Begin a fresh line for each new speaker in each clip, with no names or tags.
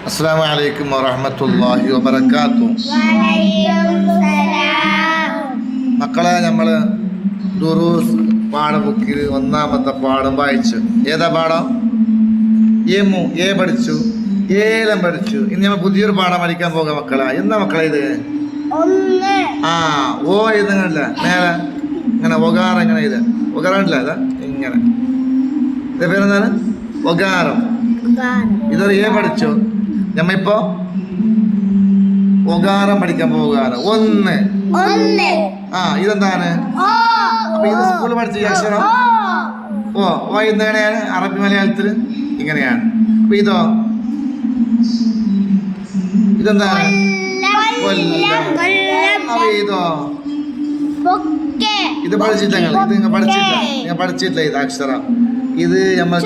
അസ്സലാമു അലൈക്കും വറഹ്മത്തുള്ളാഹി വബറകാതുഹു. മക്കളെ, നമ്മൾ ദുറൂസ് പാഠബുക്കിൽ ഒന്നാമത്തെ പാഠം വായിച്ചു. ഏതാ പാഠം? എ പഠിച്ചു, ഏലം പഠിച്ചു. ഇനി നമ്മൾ പുതിയൊരു പാഠം പഠിക്കാൻ പോകാം മക്കളെ. എന്താ മക്കളെ ഇത്? ഓ എഴുതുന്നില്ല നേരെ ഇങ്ങനെ ഒകാരം ഇങ്ങനെ ഇത് ഒകാരം ഇല്ല അതാ ഇങ്ങനെ. ഇതിന്റെ പേരെന്താണ്? ഒകാരം. ഇതൊരു എ പഠിച്ചു. നമ്മിപ്പോ ഒകാരം പഠിക്കാൻ പോകാറ്. ഒന്ന്. ഇതെന്താണ്? അപ്പൊ ഇത് സ്കൂളിൽ പഠിച്ച അക്ഷരം ഓ ഇതെങ്ങനെയാണ്? അറബി മലയാളത്തിൽ ഇങ്ങനെയാണ്. അപ്പൊ ഇതെന്താണ്? അപ്പൊ ഇത് പഠിച്ചിട്ടില്ല നിങ്ങൾ? ഇത് നിങ്ങൾ പഠിച്ചിട്ടില്ല ഇത് അക്ഷരം. ഇത് നമ്മൾ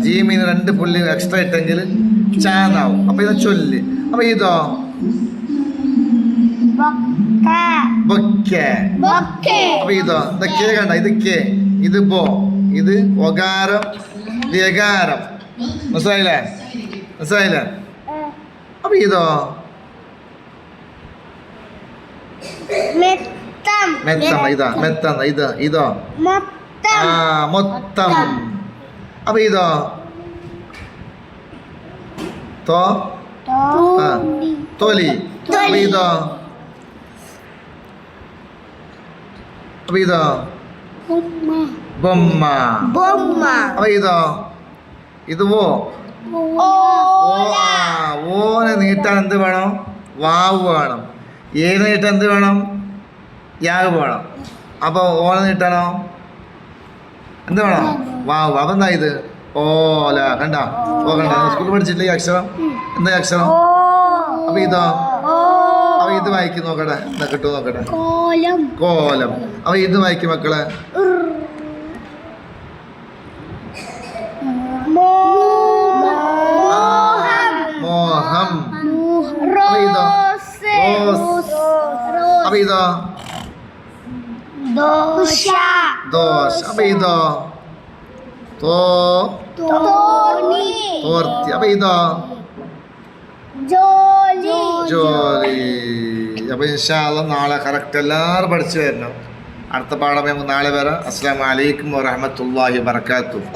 ജീമിന് 2 പുള്ളി എക്സ്ട്രാ ഇട്ടെങ്കിൽ ചാന്നാവും. അപ്പൊ ഇത് ചൊല്ല്. അപ്പൊ അപ്പൊ ഇതൊക്കെ കണ്ട. ഇത് കെ, ഇത് ബോ, ഇത് ഒകാരം, ഇത് എകാരം. മനസ്സിലായില്ലേ? അപ്പൊ ഇതോ മൊത്തം. അപ്പൊ തൊലി. അപ്പൊ ബൊമ്മ. അപ്പൊ ഇത് ഓനെ നീട്ടാൻ എന്ത് വേണം? വാവ് വേണം. ഏത് നീട്ടാൻ എന്ത് വേണം? യാവ് വേണം. അപ്പൊ ഓനെ നീട്ടാനോ എന്ത് വേണം? വാവ്. അപ്പൊ എന്താ ഇത്? ഓല. കണ്ട സ്കൂളിൽ പഠിച്ചിട്ടില്ല ഈ അക്ഷരം? എന്താ അക്ഷരം? അപ്പൊ അപ്പൊ ഇത് വായിക്കും. നോക്കട്ടെ, എന്താ കിട്ടും നോക്കട്ടെ. കോലം. അപ്പൊ ഇത് വായിക്കും മക്കളെ. മോഹം. അപ്പൊ ദോശ. അപ്പൊ തോർത്തി. അപ്പൊ ജോലി. അപ്പൊ ഇൻഷാ അല്ലാഹ് നാളെ കറക്റ്റ് എല്ലാവരും പഠിച്ചു വരണം. അടുത്ത പാഠം നമുക്ക് നാളെ വരാം. അസ്സലാമു അലൈക്കും വറഹ്മത്തുള്ളാഹി വബറകാതുഹു.